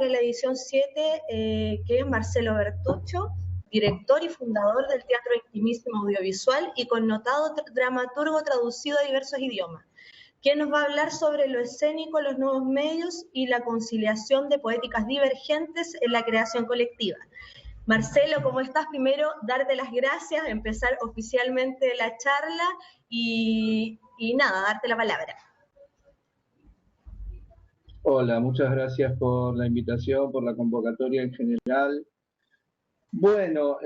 para la edición 7, que es Marcelo Bertuccio, director y fundador del Teatro Intimísimo Audiovisual y connotado dramaturgo traducido a diversos idiomas, quien nos va a hablar sobre lo escénico, los nuevos medios y la conciliación de poéticas divergentes en la creación colectiva. Marcelo, ¿cómo estás? Primero, darte las gracias, empezar oficialmente la charla y nada, darte la palabra. Hola, muchas gracias por la invitación, por la convocatoria en general. Bueno,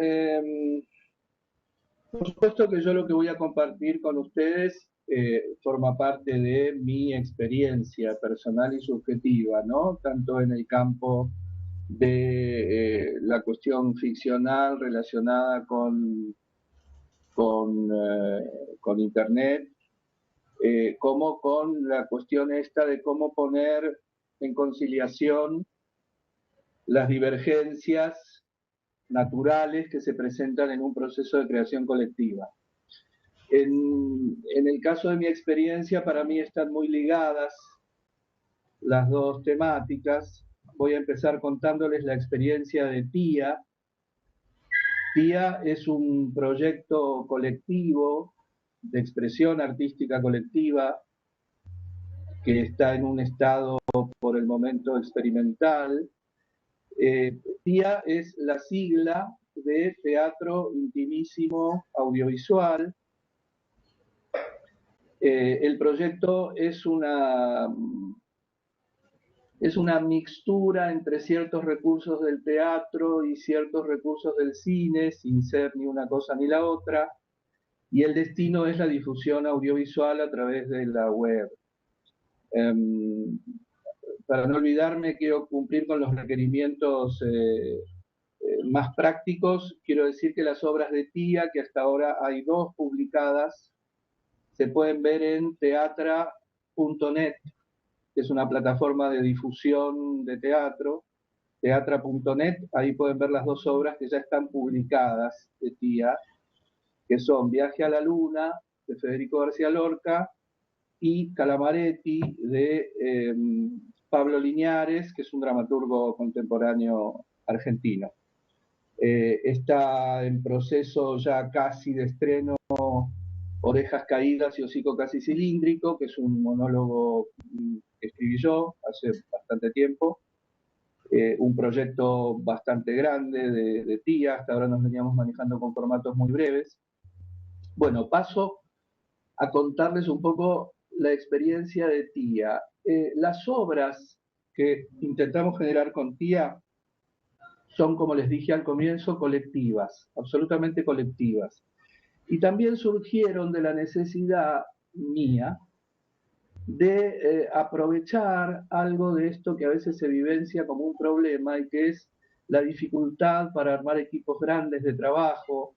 por supuesto que yo lo que voy a compartir con ustedes forma parte de mi experiencia personal y subjetiva, ¿no? Tanto en el campo de la cuestión ficcional relacionada con Internet, como con la cuestión esta de cómo poner en conciliación las divergencias naturales que se presentan en un proceso de creación colectiva. En el caso de mi experiencia, para mí están muy ligadas las dos temáticas. Voy a empezar contándoles la experiencia de TIA. TIA es un proyecto colectivo de expresión artística colectiva que está en un estado por el momento experimental. TIA es la sigla de Teatro Intimísimo Audiovisual. El proyecto es una mixtura entre ciertos recursos del teatro y ciertos recursos del cine, sin ser ni una cosa ni la otra, y el destino es la difusión audiovisual a través de la web. Para no olvidarme, quiero cumplir con los requerimientos más prácticos. Quiero decir que las obras de TIA, que hasta ahora hay 2 publicadas, se pueden ver en teatra.net, que es una plataforma de difusión de teatro, teatra.net. Ahí pueden ver las 2 obras que ya están publicadas de TIA, que son Viaje a la Luna, de Federico García Lorca, y Calamaretti, de Pablo Liñares, que es un dramaturgo contemporáneo argentino. Está en proceso ya casi de estreno Orejas Caídas y Hocico Casi Cilíndrico, que es un monólogo que escribí yo hace bastante tiempo. Un proyecto bastante grande de TIA, hasta ahora nos veníamos manejando con formatos muy breves. Bueno, paso a contarles un poco la experiencia de TIA. Las obras que intentamos generar con TIA son, como les dije al comienzo, colectivas, absolutamente colectivas. Y también surgieron de la necesidad mía de aprovechar algo de esto que a veces se vivencia como un problema y que es la dificultad para armar equipos grandes de trabajo,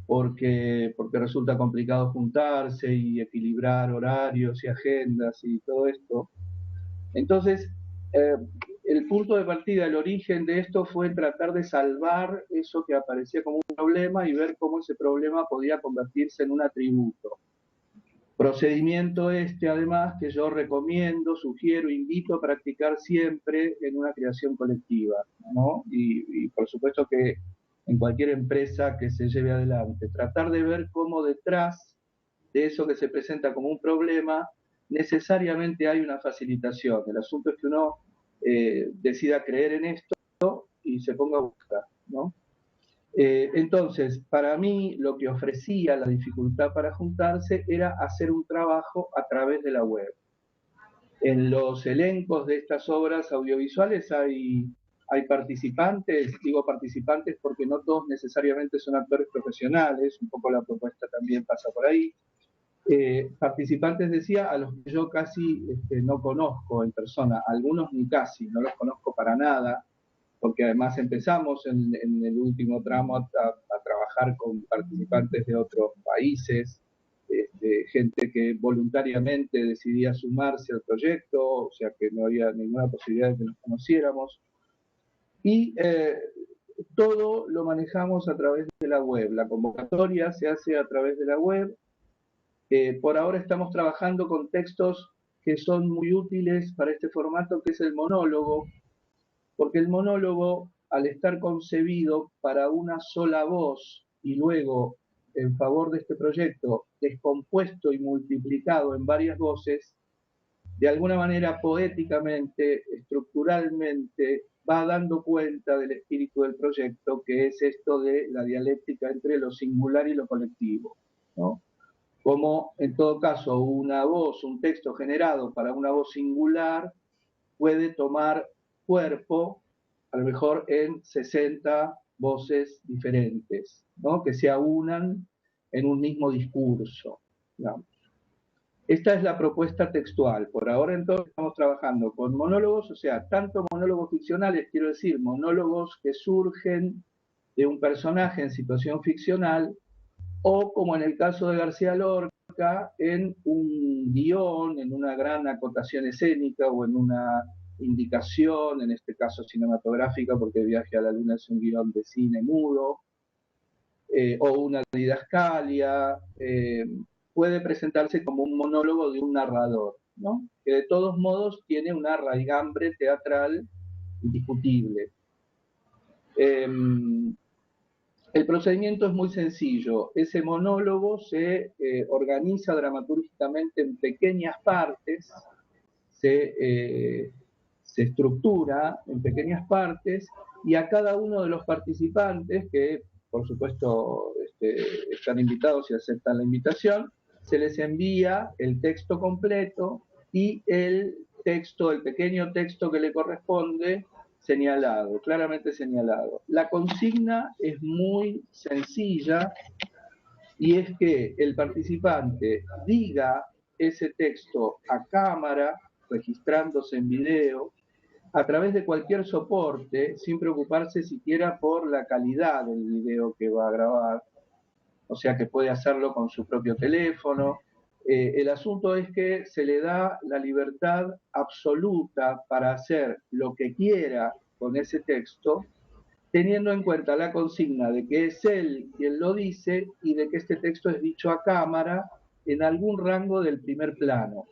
porque resulta complicado juntarse y equilibrar horarios y agendas y todo esto. Entonces, el punto de partida, el origen de esto fue tratar de salvar eso que aparecía como un problema y ver cómo ese problema podía convertirse en un atributo. Procedimiento además, que yo recomiendo, sugiero, invito a practicar siempre en una creación colectiva, ¿no? Y por supuesto que en cualquier empresa que se lleve adelante, tratar de ver cómo detrás de eso que se presenta como un problema, necesariamente hay una facilitación. El asunto es que uno decida creer en esto y se ponga a buscar, ¿no? Entonces, para mí, lo que ofrecía la dificultad para juntarse era hacer un trabajo a través de la web. En los elencos de estas obras audiovisuales hay participantes, digo participantes porque no todos necesariamente son actores profesionales, un poco la propuesta también pasa por ahí. Participantes, decía, a los que yo casi no conozco en persona, algunos ni casi, no los conozco para nada, porque además empezamos en el último tramo a trabajar con participantes de otros países, gente que voluntariamente decidía sumarse al proyecto, o sea que no había ninguna posibilidad de que nos conociéramos. Y todo lo manejamos a través de la web. La convocatoria se hace a través de la web. Por ahora estamos trabajando con textos que son muy útiles para este formato, que es el monólogo. porque el monólogo, al estar concebido para una sola voz y luego, en favor de este proyecto, descompuesto y multiplicado en varias voces, de alguna manera poéticamente, estructuralmente, va dando cuenta del espíritu del proyecto, que es esto de la dialéctica entre lo singular y lo colectivo, ¿no? Como en todo caso una voz, un texto generado para una voz singular puede tomar cuerpo, a lo mejor en 60 voces diferentes, ¿no? Que se aunan en un mismo discurso, digamos. Esta es la propuesta textual. Por ahora entonces estamos trabajando con monólogos, o sea, tanto monólogos ficcionales, quiero decir, monólogos que surgen de un personaje en situación ficcional, o como en el caso de García Lorca, en un guión, en una gran acotación escénica o en una indicación, en este caso cinematográfica, porque Viaje a la Luna es un guión de cine mudo, o una didascalia, puede presentarse como un monólogo de un narrador, ¿no? Que de todos modos tiene una raigambre teatral indiscutible. El procedimiento es muy sencillo. Ese monólogo se organiza dramatúrgicamente en pequeñas partes, se estructura en pequeñas partes, y a cada uno de los participantes, que por supuesto están invitados y aceptan la invitación, se les envía el texto completo y el texto, el pequeño texto que le corresponde, señalado, claramente señalado. La consigna es muy sencilla, y es que el participante diga ese texto a cámara, registrándose en video, a través de cualquier soporte, sin preocuparse siquiera por la calidad del video que va a grabar, o sea que puede hacerlo con su propio teléfono. El asunto es que se le da la libertad absoluta para hacer lo que quiera con ese texto, teniendo en cuenta la consigna de que es él quien lo dice y de que este texto es dicho a cámara en algún rango del primer plano.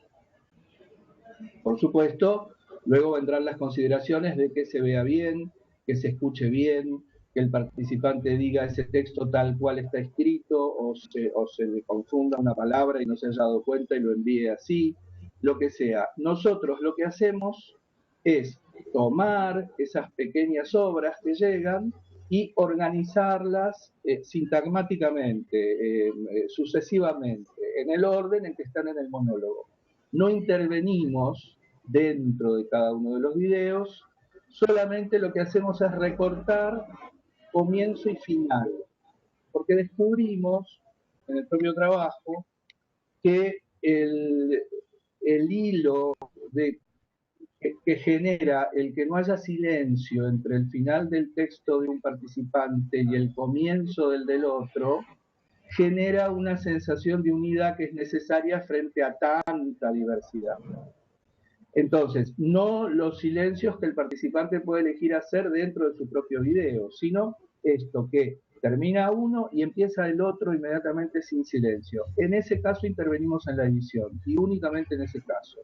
Por supuesto, luego vendrán las consideraciones de que se vea bien, que se escuche bien, que el participante diga ese texto tal cual está escrito, o se le confunda una palabra y no se haya dado cuenta y lo envíe así, lo que sea. Nosotros lo que hacemos es tomar esas pequeñas obras que llegan y organizarlas sintagmáticamente, sucesivamente, en el orden en que están en el monólogo. No intervenimos dentro de cada uno de los videos, solamente lo que hacemos es recortar comienzo y final, porque descubrimos en el propio trabajo que el hilo que genera el que no haya silencio entre el final del texto de un participante y el comienzo del otro, genera una sensación de unidad que es necesaria frente a tanta diversidad. Entonces, no los silencios que el participante puede elegir hacer dentro de su propio video, sino esto que termina uno y empieza el otro inmediatamente sin silencio. En ese caso intervenimos en la edición, y únicamente en ese caso.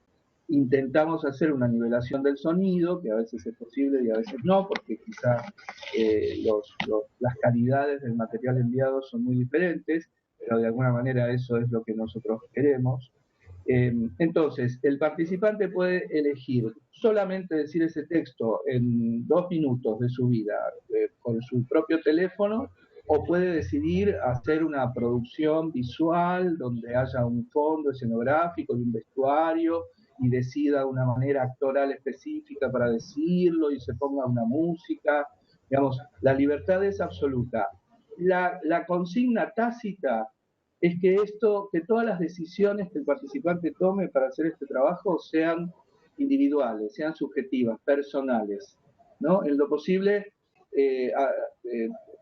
Intentamos hacer una nivelación del sonido, que a veces es posible y a veces no, porque quizás las calidades del material enviado son muy diferentes, pero de alguna manera eso es lo que nosotros queremos. Entonces, el participante puede elegir solamente decir ese texto en 2 minutos de su vida con su propio teléfono, o puede decidir hacer una producción visual donde haya un fondo escenográfico y un vestuario, y decida una manera actoral específica para decirlo y se ponga una música. Digamos, la libertad es absoluta. La consigna tácita es que todas las decisiones que el participante tome para hacer este trabajo sean individuales, sean subjetivas, personales, ¿no? En lo posible,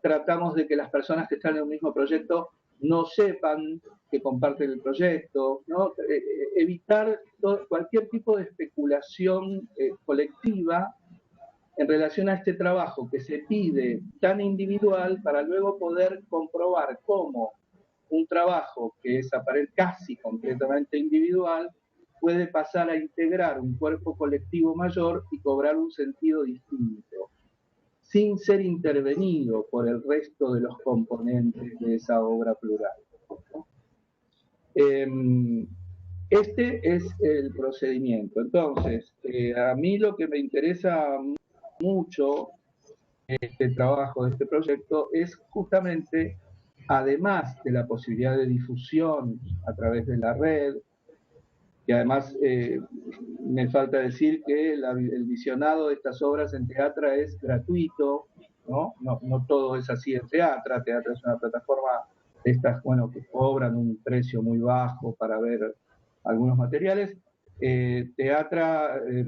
tratamos de que las personas que están en un mismo proyecto no sepan que comparten el proyecto, ¿no? Evitar cualquier tipo de especulación colectiva en relación a este trabajo que se pide tan individual, para luego poder comprobar cómo un trabajo que es casi completamente individual puede pasar a integrar un cuerpo colectivo mayor y cobrar un sentido distinto, sin ser intervenido por el resto de los componentes de esa obra plural. Este es el procedimiento. Entonces, a mí lo que me interesa mucho este trabajo, de este proyecto, es justamente, además de la posibilidad de difusión a través de la red, y además me falta decir que el visionado de estas obras en Teatra es gratuito, ¿no? No todo es así en Teatra. Teatra es una plataforma de estas, bueno, que cobran un precio muy bajo para ver algunos materiales. Teatra y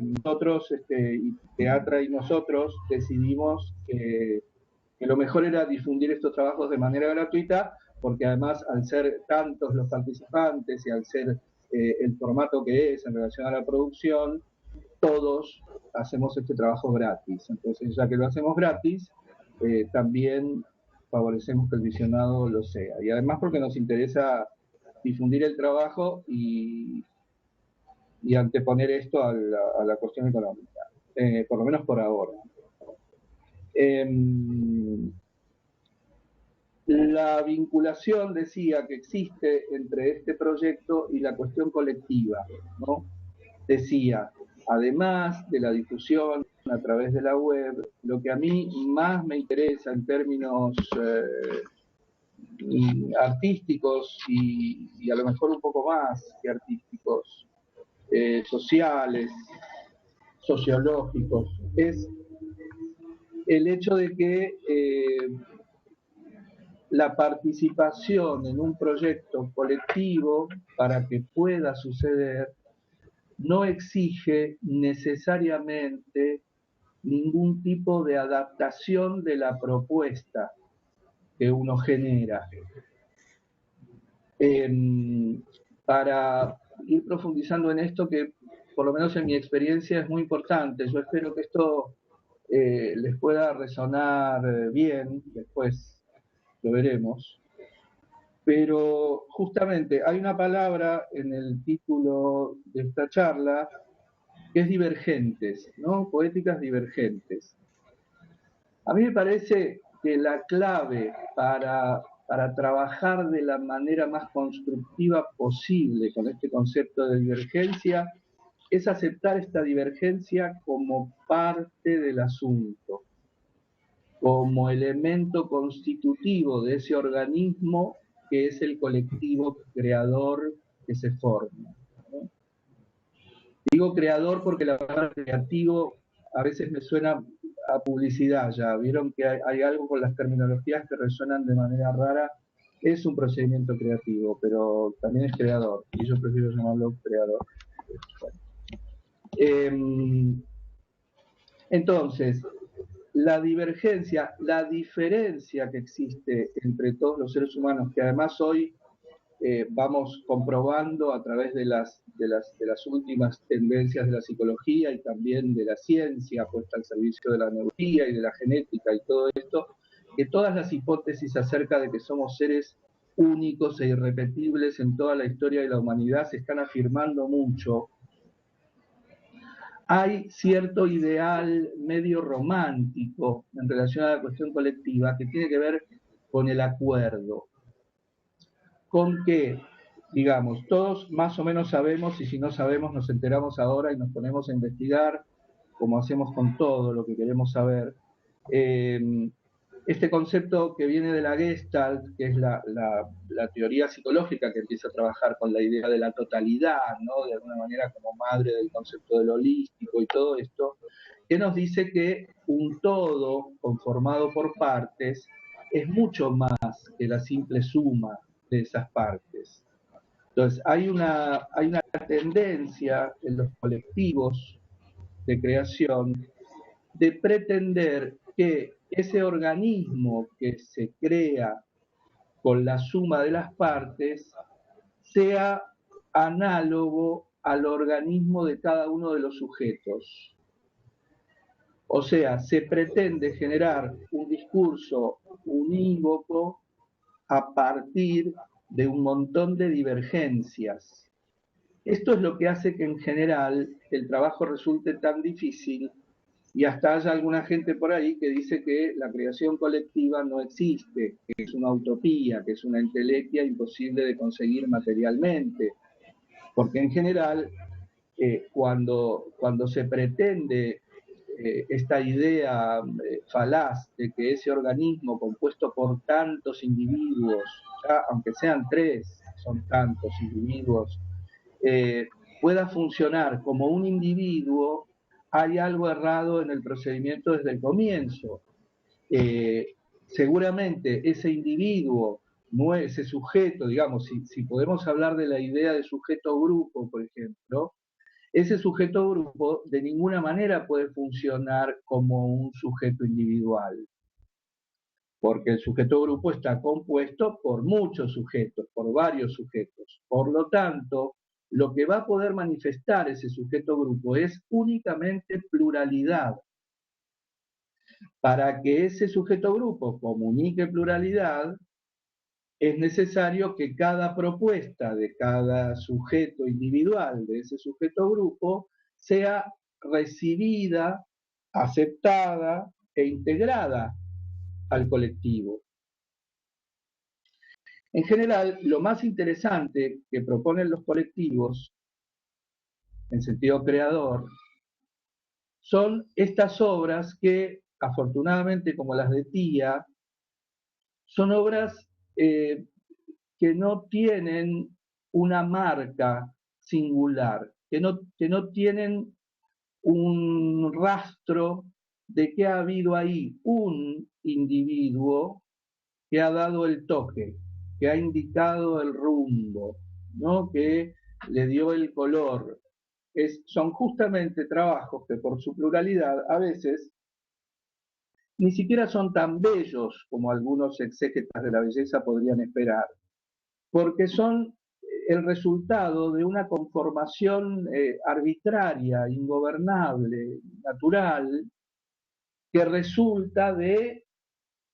nosotros decidimos que lo mejor era difundir estos trabajos de manera gratuita, porque además, al ser tantos los participantes y al ser el formato que es en relación a la producción, todos hacemos este trabajo gratis. Entonces, ya que lo hacemos gratis, también favorecemos que el visionado lo sea. Y además porque nos interesa difundir el trabajo y anteponer esto a la cuestión económica, por lo menos por ahora. La vinculación, decía, que existe entre este proyecto y la cuestión colectiva, ¿no? Decía, además de la difusión a través de la web, lo que a mí más me interesa en términos artísticos y a lo mejor un poco más que artísticos, sociales, sociológicos, es el hecho de que la participación en un proyecto colectivo, para que pueda suceder, no exige necesariamente ningún tipo de adaptación de la propuesta que uno genera. Para ir profundizando en esto, que por lo menos en mi experiencia es muy importante, yo espero que esto les pueda resonar bien, después lo veremos, pero justamente hay una palabra en el título de esta charla que es divergentes, ¿no? Poéticas divergentes. A mí me parece que la clave para trabajar de la manera más constructiva posible con este concepto de divergencia es aceptar esta divergencia como parte del asunto, como elemento constitutivo de ese organismo que es el colectivo creador que se forma, ¿no? Digo creador porque la palabra creativo a veces me suena a publicidad ya. Vieron que hay algo con las terminologías que resuenan de manera rara. Es un procedimiento creativo, pero también es creador, y yo prefiero llamarlo creador. Bueno. Entonces, la divergencia, la diferencia que existe entre todos los seres humanos, que además hoy vamos comprobando a través de las últimas tendencias de la psicología y también de la ciencia puesta al servicio de la neurología y de la genética y todo esto, que todas las hipótesis acerca de que somos seres únicos e irrepetibles en toda la historia de la humanidad se están afirmando mucho. Hay cierto ideal medio romántico en relación a la cuestión colectiva que tiene que ver con el acuerdo, con que, digamos, todos más o menos sabemos, y si no sabemos nos enteramos ahora y nos ponemos a investigar, como hacemos con todo lo que queremos saber. Este concepto que viene de la Gestalt, que es la teoría psicológica que empieza a trabajar con la idea de la totalidad, ¿no? De alguna manera como madre del concepto del holístico y todo esto, que nos dice que un todo conformado por partes es mucho más que la simple suma de esas partes. Entonces, hay una tendencia en los colectivos de creación de pretender que ese organismo que se crea con la suma de las partes sea análogo al organismo de cada uno de los sujetos. O sea, se pretende generar un discurso unívoco a partir de un montón de divergencias. Esto es lo que hace que en general el trabajo resulte tan difícil, y hasta haya alguna gente por ahí que dice que la creación colectiva no existe, que es una utopía, que es una entelequia imposible de conseguir materialmente, porque en general cuando se pretende esta idea falaz de que ese organismo compuesto por tantos individuos, ya, aunque sean 3, son tantos individuos, pueda funcionar como un individuo, hay algo errado en el procedimiento desde el comienzo. Seguramente ese individuo, ese sujeto, digamos, si podemos hablar de la idea de sujeto-grupo, por ejemplo, ese sujeto-grupo de ninguna manera puede funcionar como un sujeto individual, porque el sujeto-grupo está compuesto por muchos sujetos, por varios sujetos. Por lo tanto, lo que va a poder manifestar ese sujeto-grupo es únicamente pluralidad. Para que ese sujeto-grupo comunique pluralidad, es necesario que cada propuesta de cada sujeto individual de ese sujeto-grupo sea recibida, aceptada e integrada al colectivo. En general, lo más interesante que proponen los colectivos, en sentido creador, son estas obras que, afortunadamente, como las de Tía, son obras que no tienen una marca singular, que no tienen un rastro de que ha habido ahí un individuo que ha dado el toque, que ha indicado el rumbo, ¿no? Que le dio el color. Son justamente trabajos que por su pluralidad a veces ni siquiera son tan bellos como algunos exégetas de la belleza podrían esperar, porque son el resultado de una conformación arbitraria, ingobernable, natural, que resulta de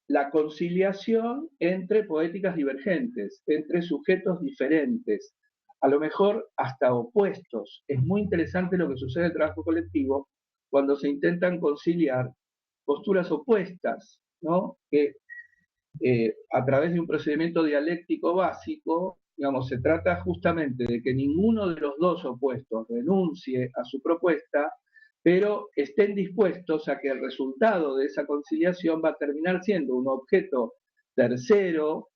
la conciliación entre poéticas divergentes, entre sujetos diferentes, a lo mejor hasta opuestos. Es muy interesante lo que sucede en el trabajo colectivo cuando se intentan conciliar posturas opuestas, ¿no? Que a través de un procedimiento dialéctico básico, digamos, se trata justamente de que ninguno de los dos opuestos renuncie a su propuesta, pero estén dispuestos a que el resultado de esa conciliación va a terminar siendo un objeto tercero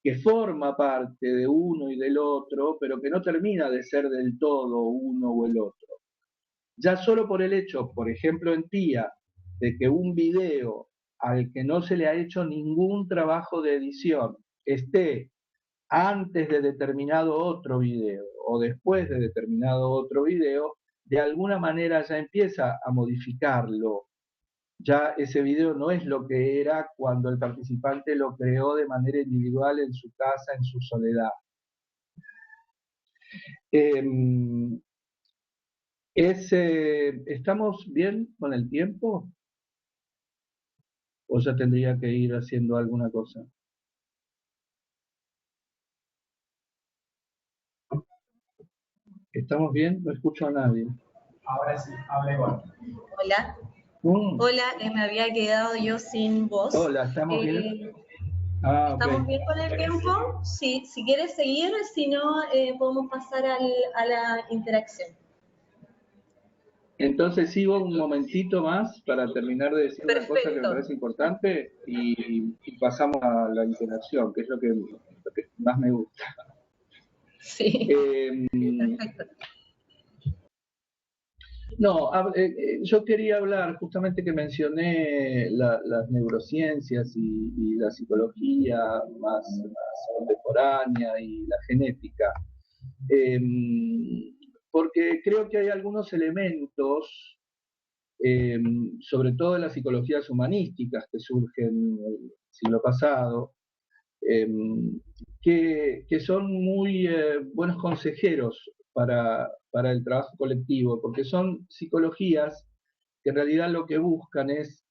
que forma parte de uno y del otro, pero que no termina de ser del todo uno o el otro. Ya solo por el hecho, por ejemplo en Tía, de que un video al que no se le ha hecho ningún trabajo de edición esté antes de determinado otro video o después de determinado otro video, de alguna manera ya empieza a modificarlo. Ya ese video no es lo que era cuando el participante lo creó de manera individual en su casa, en su soledad. ¿Estamos bien con el tiempo? ¿O ya tendría que ir haciendo alguna cosa? ¿Estamos bien? No escucho a nadie. Ahora sí, habla igual. Hola. Hola, me había quedado yo sin voz. Hola, ¿estamos bien? ¿Estamos bien con el tiempo? Sí, si quieres seguir, si no, podemos pasar a la interacción. Entonces sigo un momentito más para terminar de decir una cosa que me parece importante y pasamos a la interacción, que es lo que más me gusta. Sí, perfecto. No, yo quería hablar, justamente que mencioné las neurociencias y la psicología más contemporánea y la genética, porque creo que hay algunos elementos, sobre todo en las psicologías humanísticas que surgen en el siglo pasado, que son muy buenos consejeros para el trabajo colectivo, porque son psicologías que en realidad lo que buscan es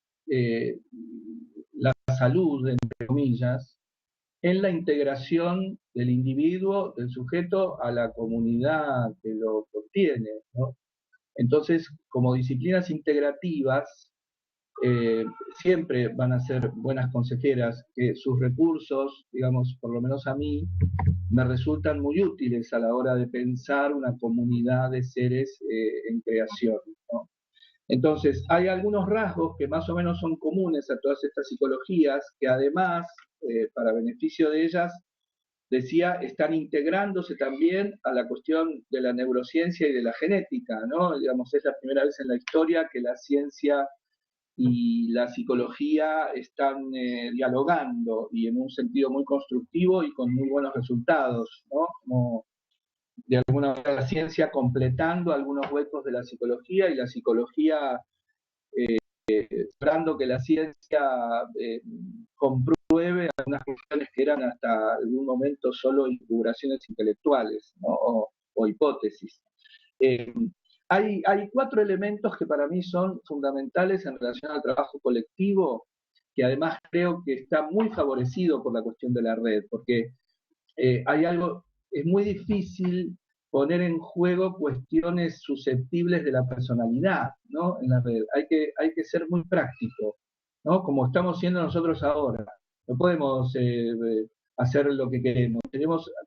la salud, entre comillas, en la integración del individuo, del sujeto, a la comunidad que lo contiene, ¿no? Entonces, como disciplinas integrativas, siempre van a ser buenas consejeras, que sus recursos, digamos, por lo menos a mí, me resultan muy útiles a la hora de pensar una comunidad de seres en creación, ¿no? Entonces, hay algunos rasgos que más o menos son comunes a todas estas psicologías, que además, para beneficio de ellas, decía, están integrándose también a la cuestión de la neurociencia y de la genética, ¿no? Digamos, es la primera vez en la historia que la ciencia y la psicología están dialogando y en un sentido muy constructivo y con muy buenos resultados, ¿no? Como de alguna manera la ciencia completando algunos huecos de la psicología y la psicología esperando que la ciencia compruebe algunas cuestiones que eran hasta algún momento solo elucubraciones intelectuales, ¿no? o hipótesis. Hay 4 elementos que para mí son fundamentales en relación al trabajo colectivo, que además creo que está muy favorecido por la cuestión de la red, porque hay algo, es muy difícil poner en juego cuestiones susceptibles de la personalidad, ¿no? En la red. Hay que ser muy práctico, ¿no? Como estamos siendo nosotros ahora. No podemos hacer lo que queremos.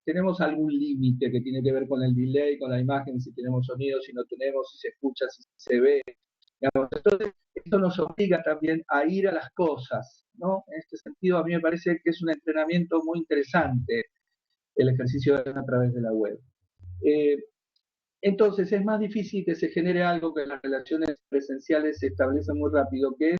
Tenemos algún límite que tiene que ver con el delay, con la imagen, si tenemos sonido, si no tenemos, si se escucha, si se ve. Digamos. Entonces, esto nos obliga también a ir a las cosas, ¿no? En este sentido, a mí me parece que es un entrenamiento muy interesante el ejercicio a través de la web. Entonces es más difícil que se genere algo que en las relaciones presenciales se establece muy rápido, que es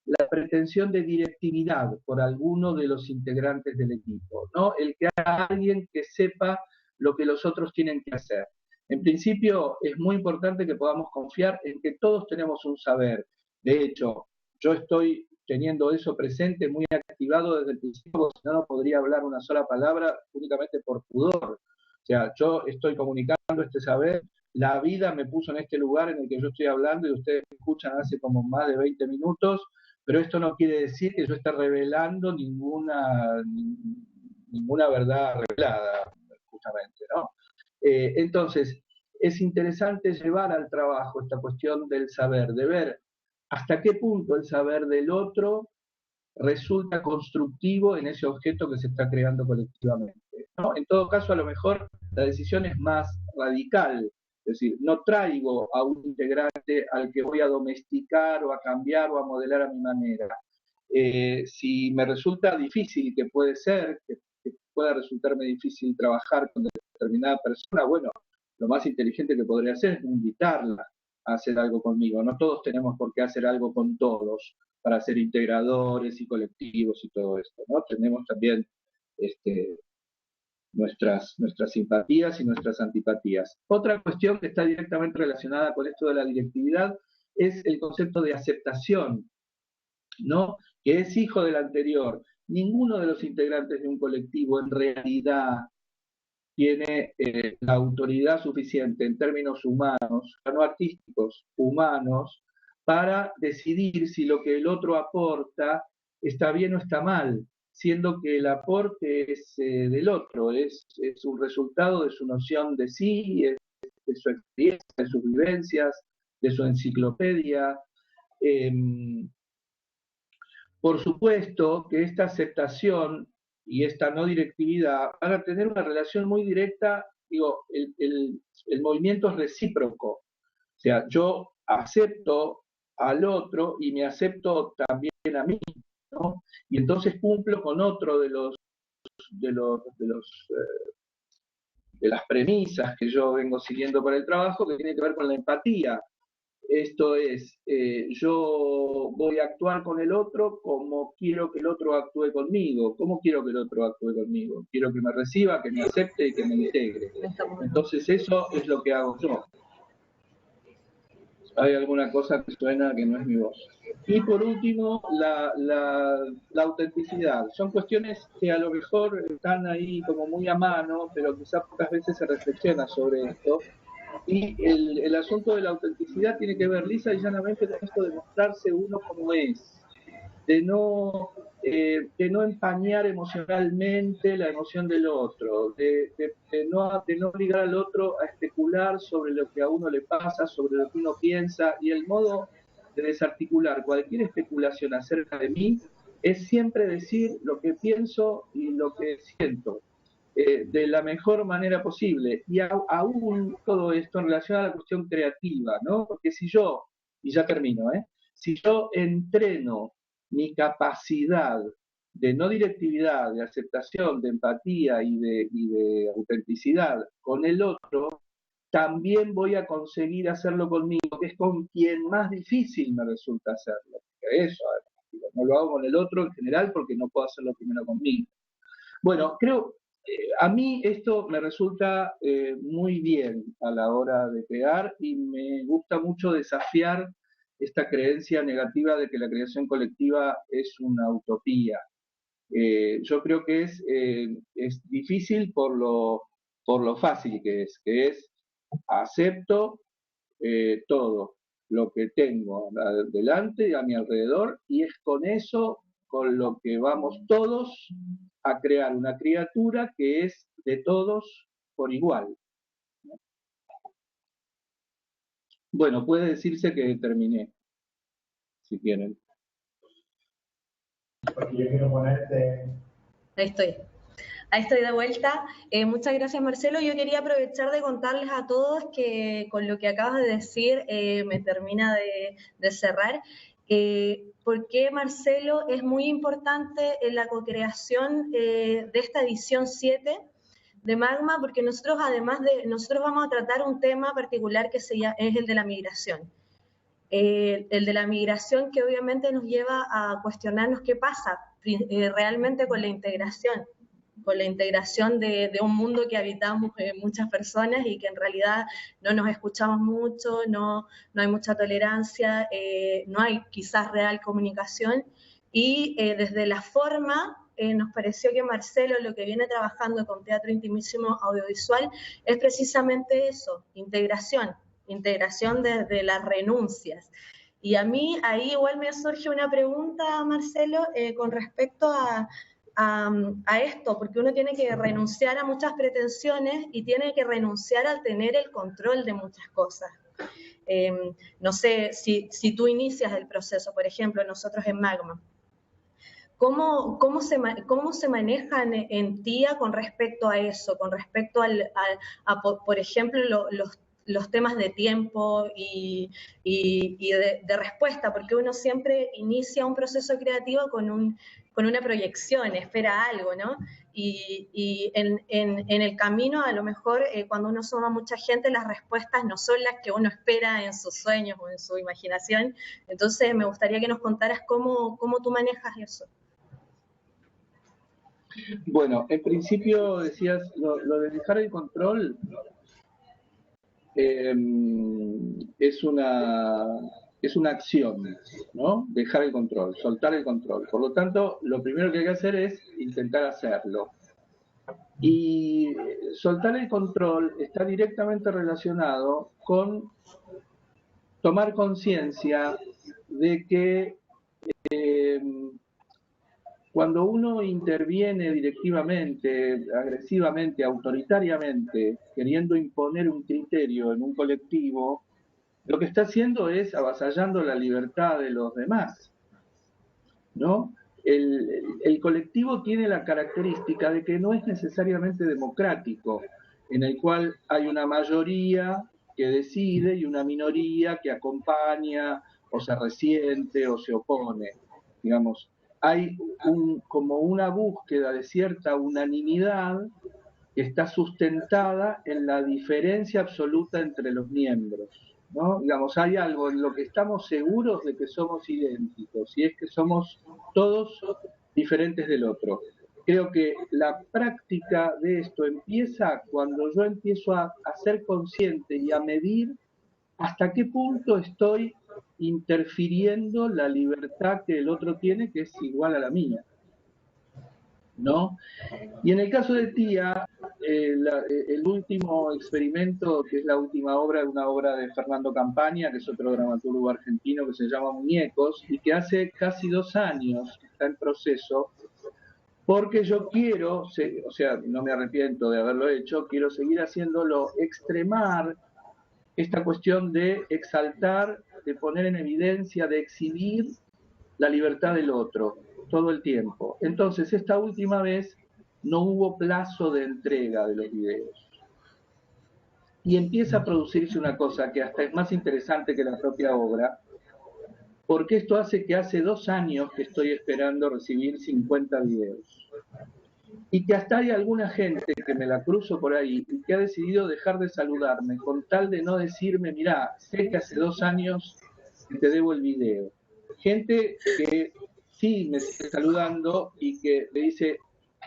la pretensión de directividad por alguno de los integrantes del equipo, ¿no? El que haya alguien que sepa lo que los otros tienen que hacer. En principio es muy importante que podamos confiar en que todos tenemos un saber. De hecho, yo estoy teniendo eso presente, muy activado desde el principio, porque si no, no podría hablar una sola palabra únicamente por pudor. O sea, yo estoy comunicando este saber, la vida me puso en este lugar en el que yo estoy hablando y ustedes me escuchan hace como más de 20 minutos, pero esto no quiere decir que yo esté revelando ninguna verdad revelada, justamente, ¿no? Entonces, es interesante llevar al trabajo esta cuestión del saber, de ver hasta qué punto el saber del otro resulta constructivo en ese objeto que se está creando colectivamente, ¿no? En todo caso, a lo mejor la decisión es más radical, es decir, no traigo a un integrante al que voy a domesticar o a cambiar o a modelar a mi manera. Si me resulta difícil, que puede ser, que pueda resultarme difícil trabajar con determinada persona, bueno, lo más inteligente que podría hacer es invitarla a hacer algo conmigo. No todos tenemos por qué hacer algo con todos para ser integradores y colectivos y todo esto, ¿no? Tenemos también nuestras simpatías y nuestras antipatías. Otra cuestión que está directamente relacionada con esto de la directividad es el concepto de aceptación, ¿no? Que es hijo del anterior. Ninguno de los integrantes de un colectivo en realidad tiene la autoridad suficiente en términos humanos, no artísticos, humanos, para decidir si lo que el otro aporta está bien o está mal, siendo que el aporte es del otro, es un resultado de su noción de sí, de su experiencia, de sus vivencias, de su enciclopedia. Por supuesto que esta aceptación y esta no directividad van a tener una relación muy directa, digo, el movimiento es recíproco, o sea, yo acepto al otro y me acepto también a mí, ¿no? Y entonces cumplo con otro de las premisas que yo vengo siguiendo para el trabajo, que tiene que ver con la empatía. Esto es, yo voy a actuar con el otro como quiero que el otro actúe conmigo. ¿Cómo quiero que el otro actúe conmigo? Quiero que me reciba, que me acepte y que me integre. Entonces eso es lo que hago yo. Hay alguna cosa que suena que no es mi voz. Y por último, la autenticidad. Son cuestiones que a lo mejor están ahí como muy a mano, pero quizás pocas veces se reflexiona sobre esto. Y el asunto de la autenticidad tiene que ver lisa y llanamente con esto de mostrarse uno como es, de no de no empañar emocionalmente la emoción del otro, de no obligar al otro a especular sobre lo que a uno le pasa, sobre lo que uno piensa, y el modo de desarticular cualquier especulación acerca de mí es siempre decir lo que pienso y lo que siento, de la mejor manera posible, y aún todo esto en relación a la cuestión creativa, ¿no? Porque si yo, y ya termino, si yo entreno mi capacidad de no directividad, de aceptación, de empatía y de autenticidad con el otro, también voy a conseguir hacerlo conmigo, que es con quien más difícil me resulta hacerlo. Eso, no lo hago con el otro en general porque no puedo hacerlo primero conmigo. Bueno, creo, a mí esto me resulta muy bien a la hora de crear, y me gusta mucho desafiar esta creencia negativa de que la creación colectiva es una utopía. Yo creo que es difícil por lo fácil que es acepto todo lo que tengo delante y a mi alrededor, y es con eso con lo que vamos todos a crear una criatura que es de todos por igual. Bueno, puede decirse que terminé, si quieren. Porque yo quiero ponerte... Ahí estoy de vuelta. Muchas gracias, Marcelo. Yo quería aprovechar de contarles a todos que con lo que acabas de decir me termina de cerrar. ¿Por qué, Marcelo, es muy importante en la co-creación de esta edición 7 de Magma? Porque nosotros, nosotros vamos a tratar un tema particular que es el de la migración. El de la migración, que obviamente nos lleva a cuestionarnos qué pasa realmente con la integración de un mundo que habitamos muchas personas y que en realidad no nos escuchamos mucho, no hay mucha tolerancia, no hay quizás real comunicación, y desde la forma nos pareció que Marcelo lo que viene trabajando con Teatro Intimísimo Audiovisual es precisamente eso, integración desde las renuncias. Y a mí ahí igual me surge una pregunta, Marcelo, con respecto a esto, porque uno tiene que renunciar a muchas pretensiones y tiene que renunciar al tener el control de muchas cosas. No sé, si tú inicias el proceso, por ejemplo, nosotros en Magma, ¿cómo se manejan en TIA con respecto a eso, con respecto por ejemplo, los temas de tiempo y de respuesta? Porque uno siempre inicia un proceso creativo con una proyección, espera algo, ¿no? Y en el camino, a lo mejor, cuando uno suma mucha gente, las respuestas no son las que uno espera en sus sueños o en su imaginación. Entonces, me gustaría que nos contaras cómo tú manejas eso. Bueno, en principio decías, lo de dejar el control es una acción, ¿no? Dejar el control, soltar el control. Por lo tanto, lo primero que hay que hacer es intentar hacerlo. Y soltar el control está directamente relacionado con tomar conciencia de que cuando uno interviene directivamente, agresivamente, autoritariamente, queriendo imponer un criterio en un colectivo, lo que está haciendo es avasallando la libertad de los demás, ¿no? El colectivo tiene la característica de que no es necesariamente democrático, en el cual hay una mayoría que decide y una minoría que acompaña o se resiente o se opone, digamos. Hay como una búsqueda de cierta unanimidad que está sustentada en la diferencia absoluta entre los miembros, ¿no? Digamos, hay algo en lo que estamos seguros de que somos idénticos, y es que somos todos diferentes del otro. Creo que la práctica de esto empieza cuando yo empiezo a ser consciente y a medir hasta qué punto estoy interfiriendo la libertad que el otro tiene, que es igual a la mía, ¿no? Y en el caso de Tía, el último experimento, que es la última obra, es una obra de Fernando Campaña, que es otro dramaturgo argentino que se llama Muñecos, y que hace casi 2 años que está en proceso, porque yo quiero, o sea, no me arrepiento de haberlo hecho, quiero seguir haciéndolo, extremar esta cuestión de exaltar, de poner en evidencia, de exhibir la libertad del otro todo el tiempo. Entonces, esta última vez no hubo plazo de entrega de los videos. Y empieza a producirse una cosa que hasta es más interesante que la propia obra, porque esto hace que hace 2 años que estoy esperando recibir 50 videos. Y que hasta hay alguna gente que me la cruzo por ahí y que ha decidido dejar de saludarme con tal de no decirme, mirá, sé que hace 2 años que te debo el video. Gente que sí me sigue saludando y que me dice,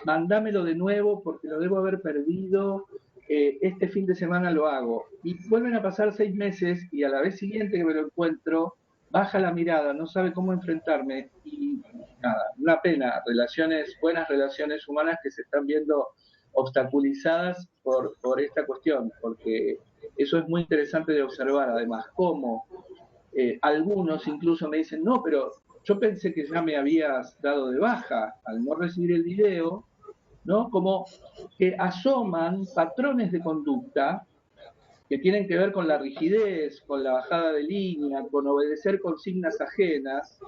mandámelo de nuevo porque lo debo haber perdido, este fin de semana lo hago. Y vuelven a pasar 6 meses y a la vez siguiente que me lo encuentro, baja la mirada, no sabe cómo enfrentarme y nada, una pena, buenas relaciones humanas que se están viendo obstaculizadas por esta cuestión, porque eso es muy interesante de observar, además, cómo algunos incluso me dicen, no, pero yo pensé que ya me habías dado de baja al no recibir el video, ¿no? Como que asoman patrones de conducta que tienen que ver con la rigidez, con la bajada de línea, con obedecer consignas ajenas,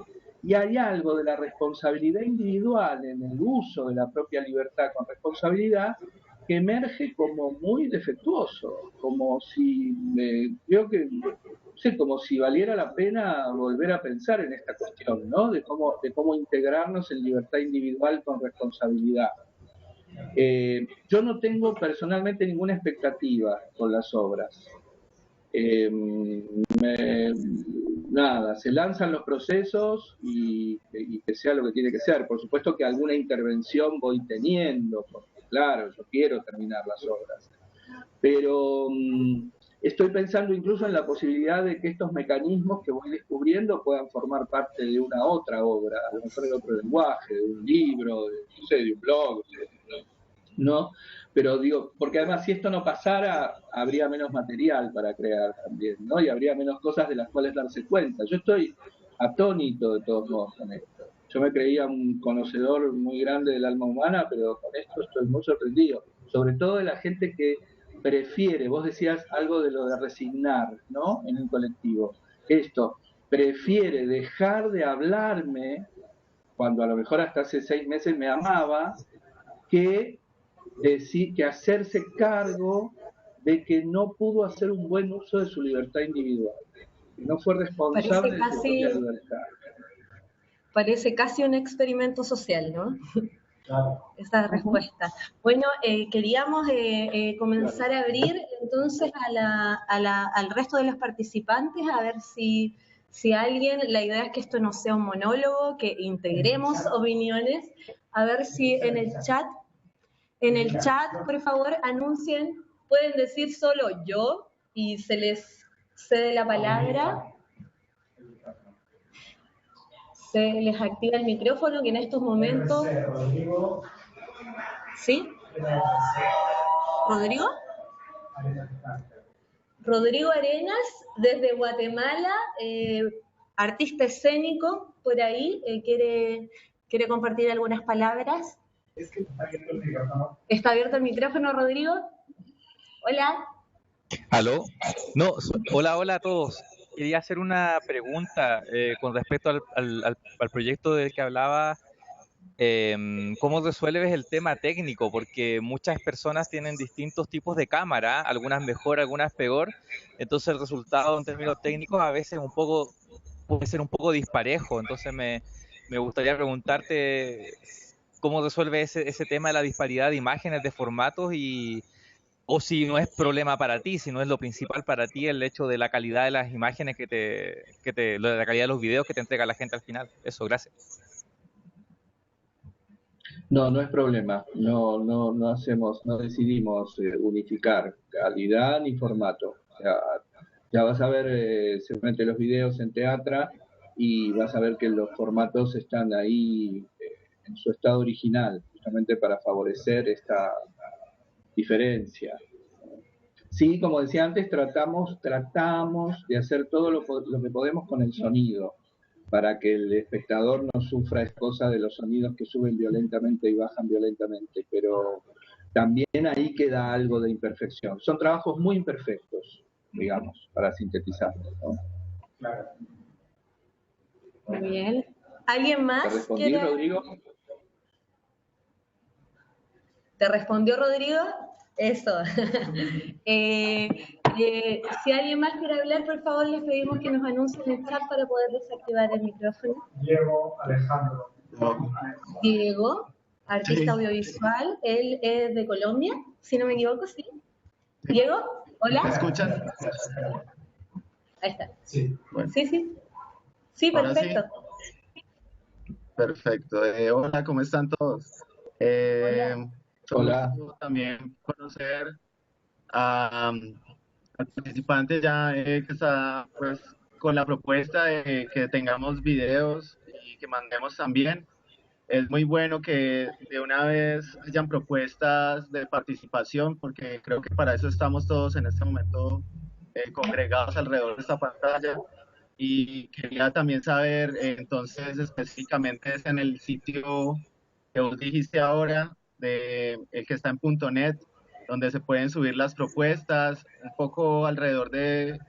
y hay algo de la responsabilidad individual en el uso de la propia libertad con responsabilidad que emerge como muy defectuoso, como si, creo que, no sé, como si valiera la pena volver a pensar en esta cuestión, ¿no? De cómo integrarnos en libertad individual con responsabilidad. Yo no tengo personalmente ninguna expectativa con las obras. Nada, se lanzan los procesos y que sea lo que tiene que ser. Por supuesto que alguna intervención voy teniendo, porque claro, yo quiero terminar las obras. Pero estoy pensando incluso en la posibilidad de que estos mecanismos que voy descubriendo puedan formar parte de una otra obra, a lo mejor de otro lenguaje, de un libro, no sé, de un blog, ¿no? Pero digo, porque además si esto no pasara, habría menos material para crear también, ¿no? Y habría menos cosas de las cuales darse cuenta. Yo estoy atónito de todos modos con esto. Yo me creía un conocedor muy grande del alma humana, pero con esto estoy muy sorprendido. Sobre todo de la gente que prefiere, vos decías algo de lo de resignar, ¿no? En un colectivo. Esto, prefiere dejar de hablarme, cuando a lo mejor hasta hace 6 meses me amaba, que decir, que hacerse cargo de que no pudo hacer un buen uso de su libertad individual, que no fue responsable de su propia libertad. Parece casi un experimento social, ¿no? Claro. Esa respuesta. Bueno, queríamos comenzar a abrir entonces al resto de los participantes, a ver si alguien, la idea es que esto no sea un monólogo, que integremos opiniones, a ver si en el chat, por favor, anuncien, pueden decir solo yo y se les cede la palabra. Se les activa el micrófono, que en estos momentos... ¿Sí? ¿Rodrigo? Rodrigo Arenas, desde Guatemala, artista escénico, por ahí, quiere compartir algunas palabras. Es que está abierto el micrófono. ¿Está abierto el micrófono, Rodrigo? Hola. ¿Aló? No, hola a todos. Quería hacer una pregunta con respecto al proyecto del que hablaba. ¿Cómo resuelves el tema técnico? Porque muchas personas tienen distintos tipos de cámara, algunas mejor, algunas peor. Entonces el resultado en términos técnicos a veces puede ser un poco disparejo. Entonces me gustaría preguntarte cómo resuelves ese tema de la disparidad de imágenes, de formatos, o si no es problema para ti, si no es lo principal para ti el hecho de la calidad de las imágenes de la calidad de los videos que te entrega la gente al final. Eso, gracias. No es problema. No decidimos unificar calidad ni formato. O sea, ya vas a ver seguramente los videos en Teatra y vas a ver que los formatos están ahí en su estado original, justamente para favorecer diferencia. Sí, como decía antes, tratamos de hacer todo lo que podemos con el sonido, para que el espectador no sufra esa cosa de los sonidos que suben violentamente y bajan violentamente, pero también ahí queda algo de imperfección. Son trabajos muy imperfectos, digamos, para sintetizarlo, ¿no? Claro. Muy bien. ¿Alguien más? ¿Te respondí, Rodrigo? ¿Te respondió Rodrigo? Eso. Si alguien más quiere hablar, por favor, les pedimos que nos anuncien en el chat para poder desactivar el micrófono. Diego Alejandro. Diego, artista Sí. audiovisual, él es de Colombia, si no me equivoco, ¿sí? Diego, hola. ¿Me escuchan? Ahí está. Sí. Bueno, Sí, sí. Sí, ahora sí. perfecto. Perfecto. Hola, ¿cómo están todos? Hola. También conocer al participante ya que está pues con la propuesta de que tengamos videos y que mandemos también. Es muy bueno que de una vez hayan propuestas de participación, porque creo que para eso estamos todos en este momento congregados alrededor de esta pantalla. Y quería también saber, entonces, específicamente es en el sitio que vos dijiste ahora, el que está en .net, donde se pueden subir las propuestas, un poco alrededor de...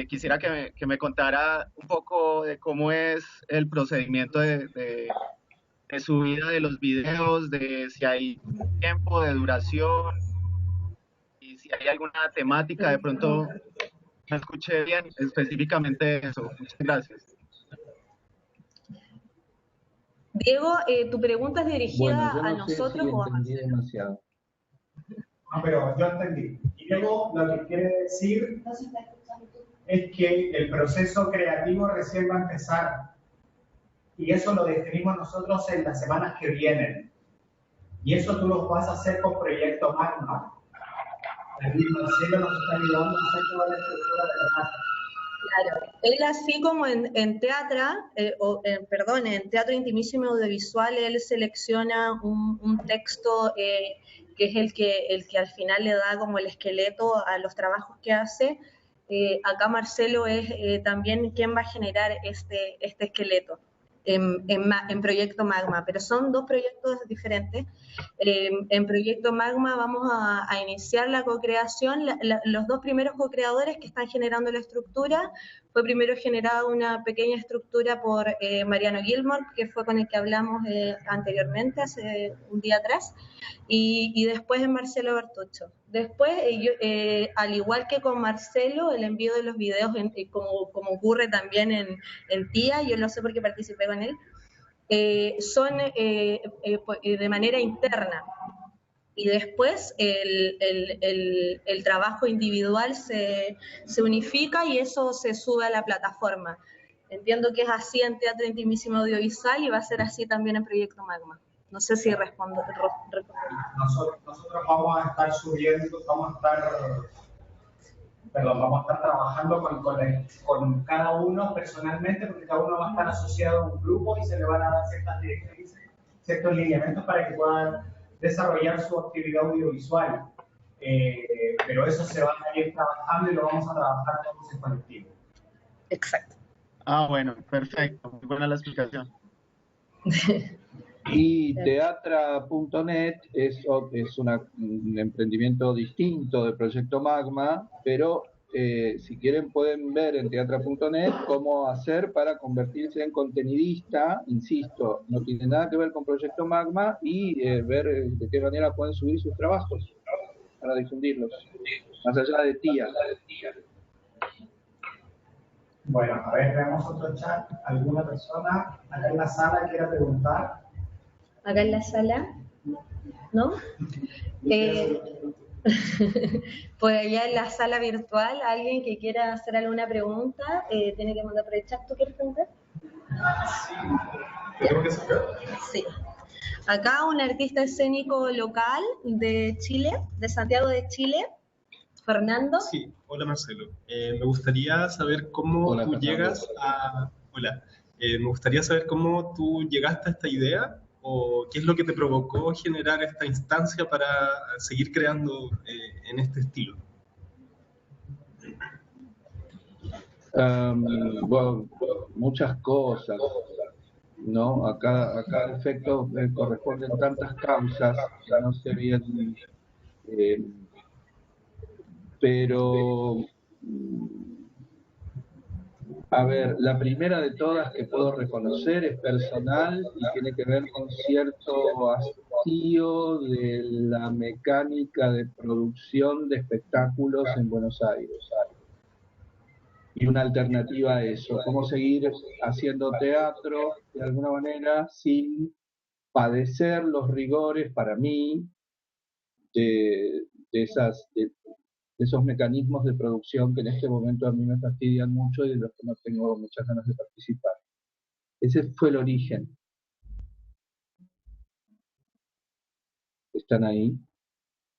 quisiera que me contara un poco de cómo es el procedimiento de subida de los videos, de si hay tiempo de duración y si hay alguna temática, de pronto no escuché bien específicamente eso. Muchas gracias. Diego, ¿tu pregunta es dirigida Bueno, yo a no sé nosotros si o a entendí Marcelo? demasiado. No, pero yo entendí. Y luego lo que quiere decir es que el proceso creativo recién va a empezar. Y eso lo definimos nosotros en las semanas que vienen. Y eso tú lo vas a hacer con Proyecto Magma. El mismo Marcelo nos está ayudando a hacer toda la estructura de la marca. Claro, él así como en Teatro Intimísimo Audiovisual, él selecciona un texto que es el que al final le da como el esqueleto a los trabajos que hace. Acá Marcelo es también quien va a generar este esqueleto en Proyecto Magma, pero son dos proyectos diferentes. En Proyecto Magma vamos a iniciar la co-creación. Los dos primeros co-creadores que están generando la estructura, fue primero generada una pequeña estructura por Mariano Gilmore, que fue con el que hablamos anteriormente, hace un día atrás, y después en Marcelo Bertuccio. Después, al igual que con Marcelo, el envío de los videos, como ocurre también en TIA, yo lo sé porque participé con él, son de manera interna. Y después el trabajo individual se unifica y eso se sube a la plataforma. Entiendo que es así en Teatro Intimísimo Audiovisual y va a ser así también en Proyecto Magma. No sé si respondo. Nosotros vamos a estar subiendo, vamos a estar trabajando con cada uno personalmente, porque cada uno va a estar asociado a un grupo y se le van a dar ciertas directrices, ciertos lineamientos para que puedan desarrollar su actividad audiovisual. Pero eso se va a ir trabajando y lo vamos a trabajar todos en colectivo. Exacto. Ah, bueno, perfecto. Muy buena la explicación. Y teatra.net es un emprendimiento distinto del Proyecto Magma, pero si quieren pueden ver en teatra.net cómo hacer para convertirse en contenidista. Insisto, no tiene nada que ver con Proyecto Magma, y ver de qué manera pueden subir sus trabajos para difundirlos, más allá de TIA. Bueno, a ver, veamos otro chat. ¿Alguna persona acá en la sala quiera preguntar? Acá en la sala, ¿no? Por allá en la sala virtual, alguien que quiera hacer alguna pregunta, tiene que mandar por el chat. ¿Tú quieres preguntar? Sí. Acá un artista escénico local de Chile, de Santiago de Chile, Fernando. Sí, hola Marcelo. Me gustaría saber cómo Hola, tú Fernando. llegas a... Hola. Me gustaría saber cómo tú llegaste a esta idea o qué es lo que te provocó generar esta instancia para seguir creando en este estilo? Bueno, muchas cosas, ¿no? A cada efecto corresponden tantas causas que no sé bien, eh, pero a ver, la primera de todas que puedo reconocer es personal y tiene que ver con cierto hastío de la mecánica de producción de espectáculos en Buenos Aires. Y una alternativa a eso, cómo seguir haciendo teatro de alguna manera sin padecer los rigores para mí de esos mecanismos de producción que en este momento a mí me fastidian mucho y de los que no tengo muchas ganas de participar. Ese fue el origen. ¿Están ahí?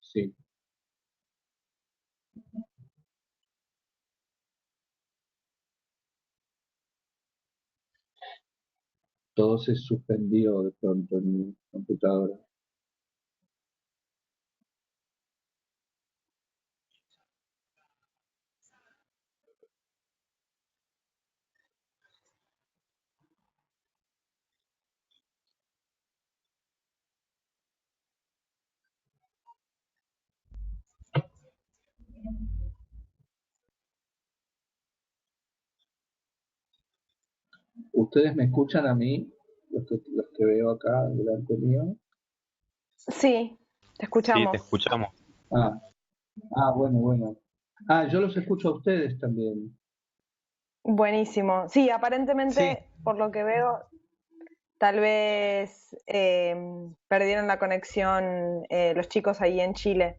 Sí. Todo se suspendió de pronto en mi computadora. ¿Ustedes me escuchan a mí, los que veo acá delante mío? Sí, te Sí, escuchamos. te escuchamos. Bueno. Yo los escucho a ustedes también. Buenísimo. Sí, aparentemente, Sí, por lo que veo, tal vez perdieron la conexión los chicos ahí en Chile.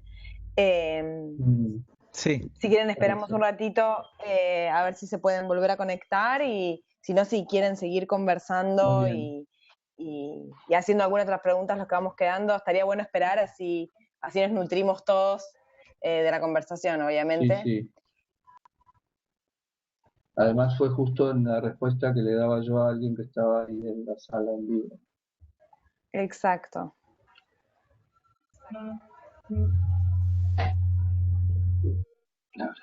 sí. Si quieren, esperamos Parece. un ratito a ver si se pueden volver a conectar y si no, si quieren seguir Muy conversando bien. y haciendo algunas otras preguntas, los que vamos quedando, estaría bueno esperar, así nos nutrimos todos de la conversación, obviamente. Sí. Además fue justo en la respuesta que le daba yo a alguien que estaba ahí en la sala en vivo. Exacto. Claro.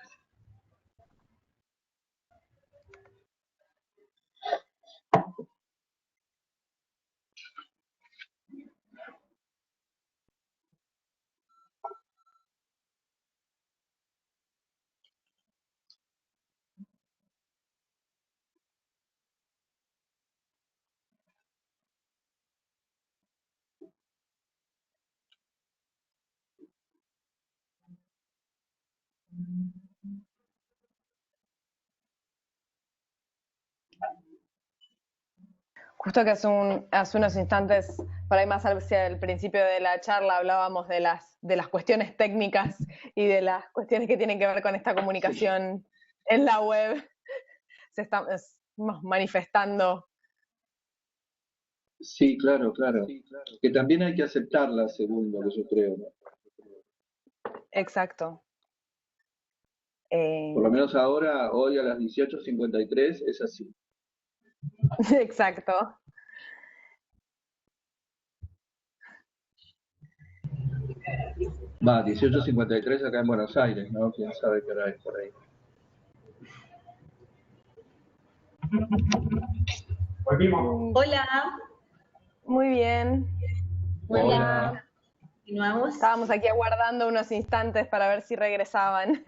Justo que hace unos instantes, por ahí más hacia el principio de la charla, hablábamos de las cuestiones técnicas y de las cuestiones que tienen que ver con esta comunicación en la web. Estamos manifestando. Sí, claro. Que también hay que aceptarla, según lo que yo creo, ¿no? Exacto. Por lo menos ahora, hoy a las 18:53, es así. Exacto. Va, 18:53 acá en Buenos Aires, ¿no? Quién sabe qué hora es por ahí. Volvimos. Hola. Muy bien. Hola. Continuamos. Estábamos aquí aguardando unos instantes para ver si regresaban.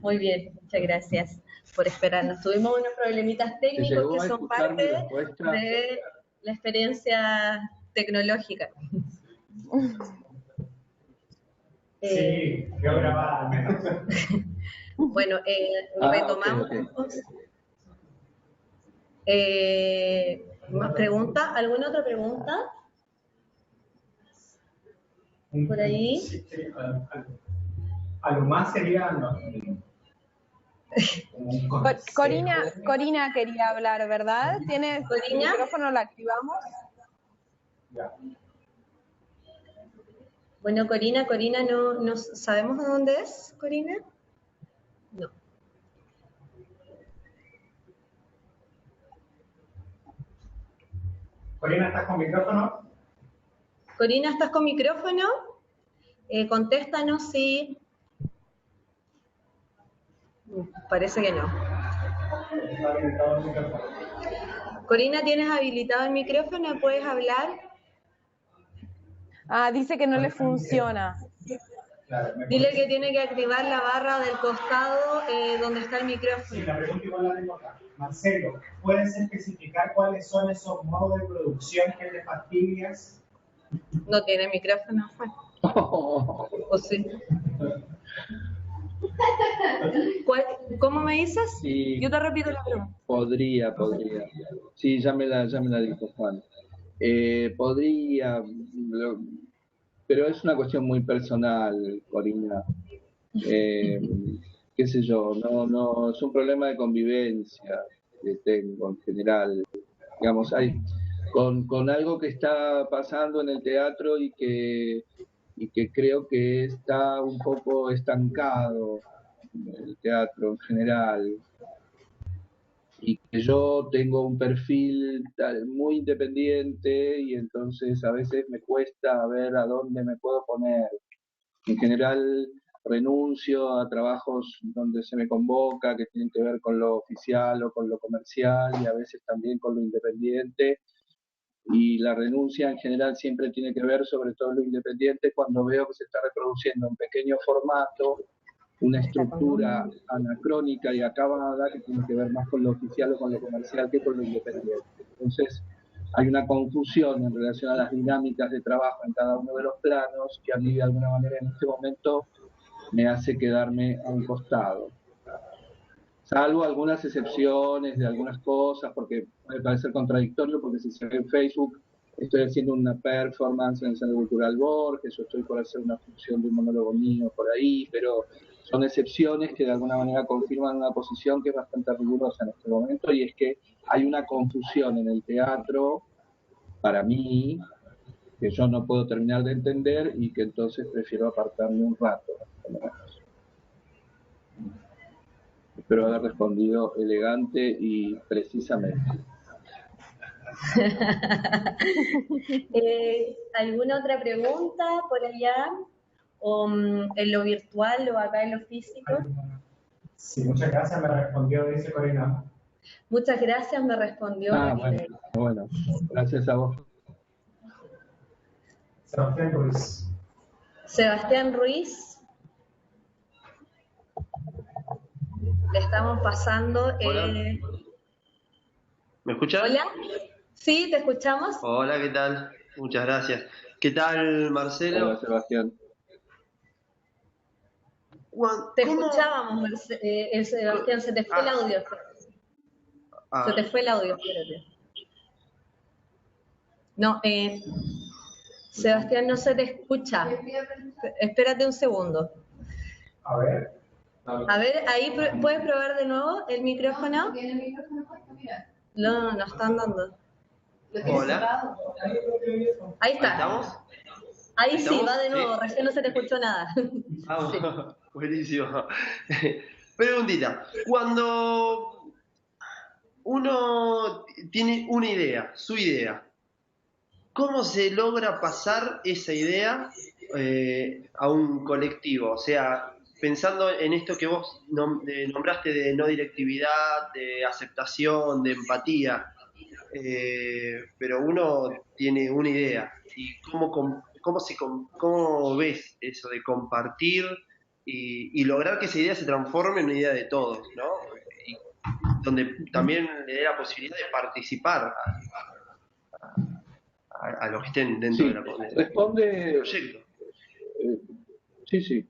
Muy bien, muchas gracias por esperarnos. Tuvimos unos problemitas técnicos llegó que a son escuchar mi parte respuesta? de la experiencia tecnológica. Sí, quedó grabada al menos. Bueno, retomamos. Ok. ¿Más preguntas? ¿Alguna otra pregunta? Por ahí. Sí, a lo más sería Corina quería hablar, ¿verdad? ¿Tienes el micrófono? ¿La activamos? Ya. Bueno, Corina, no sabemos de dónde es, Corina. No. Corina, ¿estás con micrófono? Corina, ¿estás con micrófono? Contéstanos si... Parece que no. Está habilitado el micrófono. Corina, ¿tienes habilitado el micrófono? ¿Puedes hablar? Ah, dice que no le funciona. Claro, Dile que tiene que activar la barra del costado donde está el micrófono. Sí, la pregunta igual la tengo acá. Marcelo, ¿puedes especificar cuáles son esos modos de producción que te fastidias? No tiene micrófono. ¿O sí? ¿Cómo me dices? Sí. Yo te repito la pregunta. Podría. Sí, ya me la dijo Juan. Podría, pero es una cuestión muy personal, Corina. Qué sé yo, no, es un problema de convivencia que tengo en general. Digamos, hay con algo que está pasando en el teatro y que creo que está un poco estancado el teatro en general, y que yo tengo un perfil muy independiente y entonces a veces me cuesta ver a dónde me puedo poner. En general renuncio a trabajos donde se me convoca, que tienen que ver con lo oficial o con lo comercial, y a veces también con lo independiente, y la renuncia en general siempre tiene que ver sobre todo lo independiente cuando veo que se está reproduciendo en pequeño formato una estructura anacrónica y acabada que tiene que ver más con lo oficial o con lo comercial que con lo independiente. Entonces hay una confusión en relación a las dinámicas de trabajo en cada uno de los planos que a mí de alguna manera en este momento me hace quedarme a un costado. Salvo algunas excepciones de algunas cosas, porque puede parecer contradictorio, porque si se ve en Facebook, estoy haciendo una performance en el Centro Cultural Borges, o estoy por hacer una función de un monólogo mío por ahí, pero son excepciones que de alguna manera confirman una posición que es bastante rigurosa en este momento, y es que hay una confusión en el teatro, para mí, que yo no puedo terminar de entender y que entonces prefiero apartarme un rato. Espero haber respondido elegante y precisamente. ¿Alguna otra pregunta por allá? ¿O en lo virtual o acá en lo físico? Sí, muchas gracias, me respondió, dice Corina. Muchas gracias, me respondió. Bueno, gracias a vos. Sebastián Ruiz. Sebastián Ruiz. Le estamos pasando. ¿Me escuchan? Hola. Sí, te escuchamos. Hola, ¿qué tal? Muchas gracias. ¿Qué tal, Marcelo? Hola, Sebastián. Te escuchábamos, Sebastián, se te fue el audio. Se te fue el audio, espérate. No, Sebastián, no se te escucha. Espérate un segundo. A ver. A ver, ahí puedes probar de nuevo el micrófono. No están dando. Hola. Ahí está. ¿Estamos? Ahí sí, ¿Estamos? va de nuevo, ¿Sí? recién no se te escuchó nada. Vamos, Sí. buenísimo. Preguntita, cuando uno tiene una idea, su idea, ¿cómo se logra pasar esa idea a un colectivo? O sea, pensando en esto que vos nombraste de no directividad, de aceptación, de empatía, pero uno tiene una idea. ¿Y cómo ves eso de compartir y lograr que esa idea se transforme en una idea de todos, ¿no? Y donde también le dé la posibilidad de participar a los que estén dentro de la responde, del proyecto. Sí.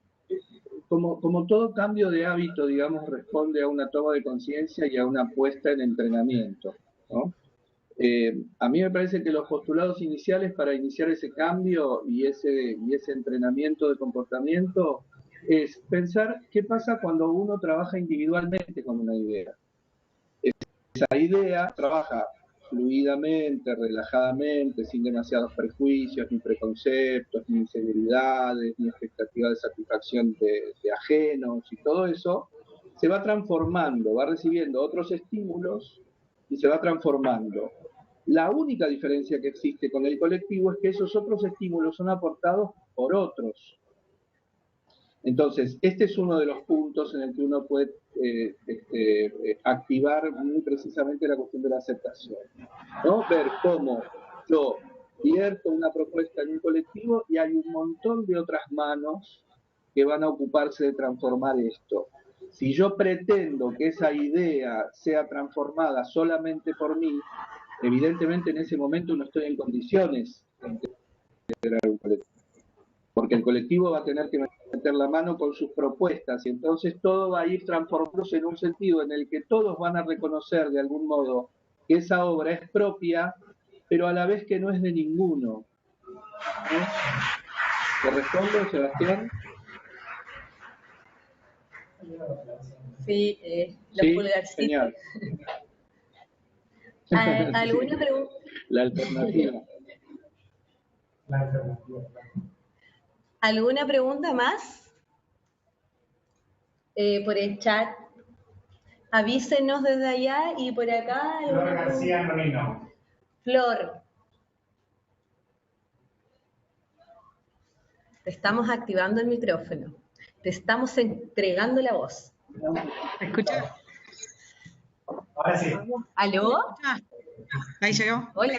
Como todo cambio de hábito, digamos, responde a una toma de conciencia y a una puesta en entrenamiento, ¿no? A mí me parece que los postulados iniciales para iniciar ese cambio y ese entrenamiento de comportamiento es pensar qué pasa cuando uno trabaja individualmente con una idea. Esa idea trabaja fluidamente, relajadamente, sin demasiados prejuicios, ni preconceptos, ni inseguridades, ni expectativas de satisfacción de ajenos, y todo eso se va transformando, va recibiendo otros estímulos y se va transformando. La única diferencia que existe con el colectivo es que esos otros estímulos son aportados por otros. Entonces, este es uno de los puntos en el que uno puede activar muy precisamente la cuestión de la aceptación, ¿no? Ver cómo yo vierto una propuesta en un colectivo y hay un montón de otras manos que van a ocuparse de transformar esto. Si yo pretendo que esa idea sea transformada solamente por mí, evidentemente en ese momento no estoy en condiciones de integrar un colectivo, porque el colectivo va a tener que meter la mano con sus propuestas y entonces todo va a ir transformándose en un sentido en el que todos van a reconocer de algún modo que esa obra es propia, pero a la vez que no es de ninguno. ¿No? ¿Te respondo, Sebastián? Sí, los pulgarcitos. Genial. ¿Alguna pregunta? La alternativa. ¿Alguna pregunta más? Por el chat. Avísenos desde allá y por acá. Flor García Nonino. Flor. Te estamos activando el micrófono. Te estamos entregando la voz. ¿Me escuchas? Ahora sí. ¿Aló? ¿Ahí llegó? Hola.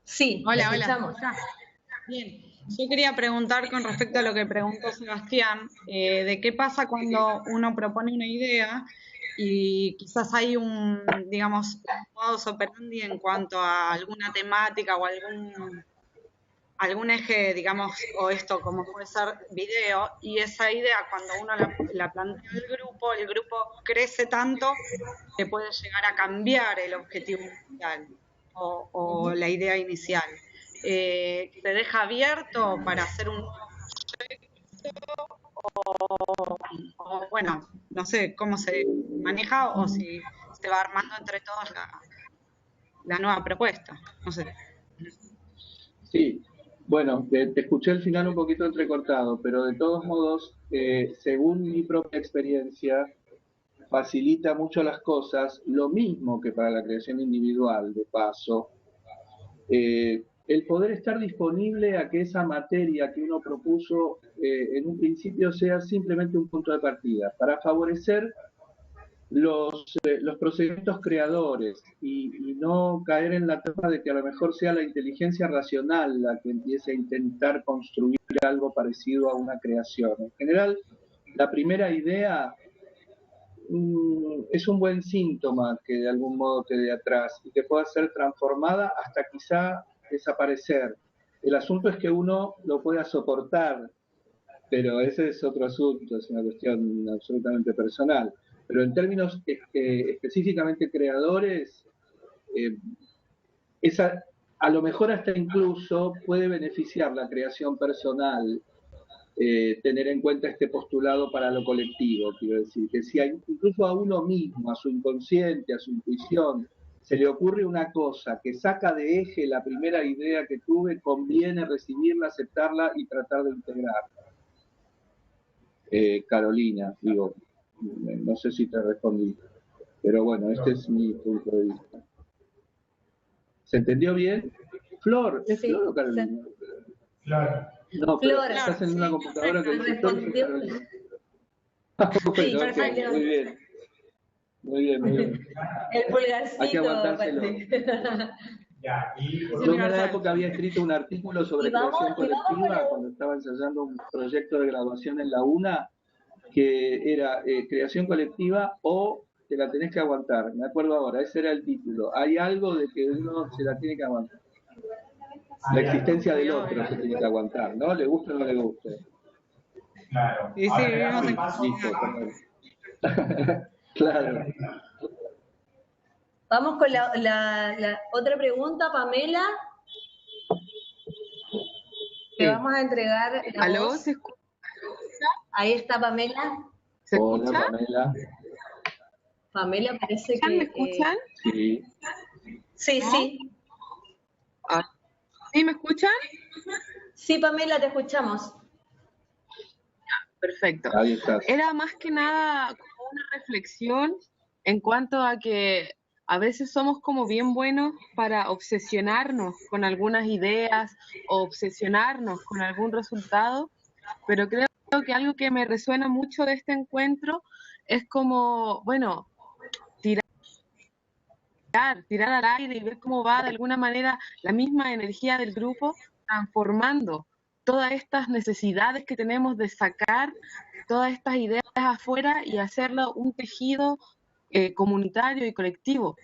Sí, hola, escuchamos. Bien, yo quería preguntar con respecto a lo que preguntó Sebastián, de qué pasa cuando uno propone una idea y quizás hay un, digamos, un modus operandi en cuanto a alguna temática o algún eje, digamos, o esto como puede ser video, y esa idea cuando uno la plantea al grupo crece tanto que puede llegar a cambiar el objetivo inicial o la idea inicial. ¿Se deja abierto para hacer un nuevo proyecto o bueno, no sé cómo se maneja o si se va armando entre todos la nueva propuesta? No sé. Sí. Bueno, te escuché al final un poquito entrecortado, pero de todos modos, según mi propia experiencia, facilita mucho las cosas, lo mismo que para la creación individual, de paso, el poder estar disponible a que esa materia que uno propuso en un principio sea simplemente un punto de partida, para favorecer los procedimientos creadores y no caer en la trampa de que a lo mejor sea la inteligencia racional la que empiece a intentar construir algo parecido a una creación. En general, la primera idea es un buen síntoma que de algún modo quede atrás y que pueda ser transformada hasta quizá desaparecer. El asunto es que uno lo pueda soportar, pero ese es otro asunto, es una cuestión absolutamente personal. Pero en términos específicamente creadores, a lo mejor hasta incluso puede beneficiar la creación personal, tener en cuenta este postulado para lo colectivo. Quiero decir, que si incluso a uno mismo, a su inconsciente, a su intuición, se le ocurre una cosa que saca de eje la primera idea que tuve, conviene recibirla, aceptarla y tratar de integrarla. Carolina, digo, no sé si te respondí, pero bueno, este es mi punto de vista. ¿Se entendió bien? Flor, ¿es Flor o Carolina? Flor. No, pero Flor, estás en una computadora que dice Flor y Carolina. Sí, perfecto. Muy bien. Muy bien, muy bien. El pulgarcito. Hay que aguantárselo. Ya, Yo en una época había escrito un artículo sobre creación colectiva cuando estaba ensayando un proyecto de graduación en la UNA que era creación colectiva o te la tenés que aguantar. Me acuerdo ahora, ese era el título. Hay algo de que uno se la tiene que aguantar. La existencia del otro se tiene que aguantar, ¿no? Le guste o no le guste. Claro. Y sí, vivimos en Listo, perdón. Claro. Vamos con la otra pregunta, Pamela. Te vamos a entregar la ¿Aló? voz. ¿Se escucha? Ahí está Pamela. ¿Se Hola, escucha? Pamela. Pamela parece que... ¿Me escuchan? Sí. Sí, ¿No? sí. ¿Sí me escuchan? Sí, Pamela, te escuchamos. Perfecto. Ahí estás. Era más que nada como una reflexión en cuanto a que a veces somos como bien buenos para obsesionarnos con algunas ideas o obsesionarnos con algún resultado, pero creo que algo que me resuena mucho de este encuentro es como, bueno, tirar al aire y ver cómo va de alguna manera la misma energía del grupo transformando todas estas necesidades que tenemos de sacar todas estas ideas afuera y hacerlo un tejido comunitario y colectivo.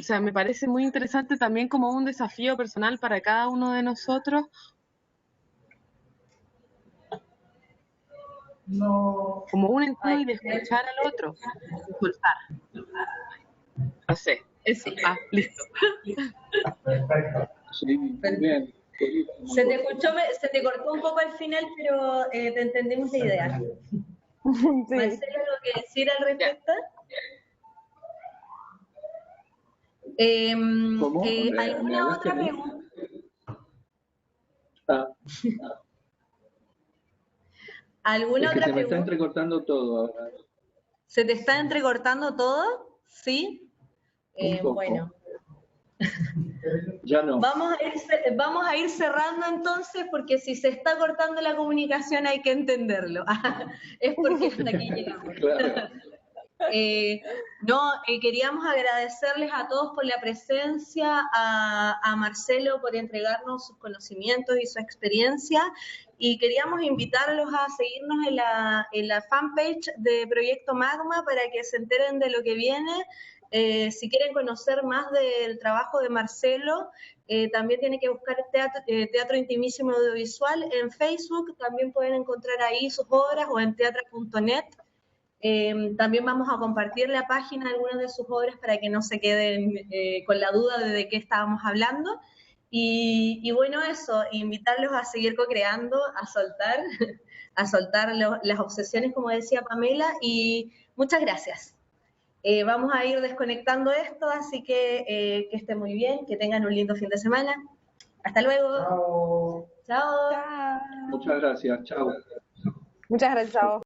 O sea, me parece muy interesante también como un desafío personal para cada uno de nosotros. No. Como un encuentro de escuchar al otro, de soltar. No sé, eso. Listo. Perfecto. Sí, muy bien. Se te escuchó, se te cortó un poco al final, pero te entendimos la idea. Sí. Marcelo, ¿algo que decir al respecto? ¿Cómo? ¿Alguna otra pregunta? ¿Alguna es que otra se me está pregunta? entrecortando todo ahora. ¿Se te está entrecortando todo? ¿Sí? Un poco. Bueno. Ya no. Vamos a ir cerrando entonces, porque si se está cortando la comunicación hay que entenderlo. Es porque hasta aquí llegamos. Claro. Queríamos agradecerles a todos por la presencia, a Marcelo por entregarnos sus conocimientos y su experiencia, y queríamos invitarlos a seguirnos en la fanpage de Proyecto Magma para que se enteren de lo que viene. Si quieren conocer más del trabajo de Marcelo, también tienen que buscar Teatro Intimísimo Audiovisual en Facebook, también pueden encontrar ahí sus obras, o en teatra.net. También vamos a compartir la página de algunas de sus obras para que no se queden con la duda de qué estábamos hablando. Y bueno, eso, invitarlos a seguir co-creando, a soltar las obsesiones, como decía Pamela, y muchas gracias. Vamos a ir desconectando esto, así que estén muy bien, que tengan un lindo fin de semana. Hasta luego. Chao. Chao. Chao. Muchas gracias. Chao. Muchas gracias a vos.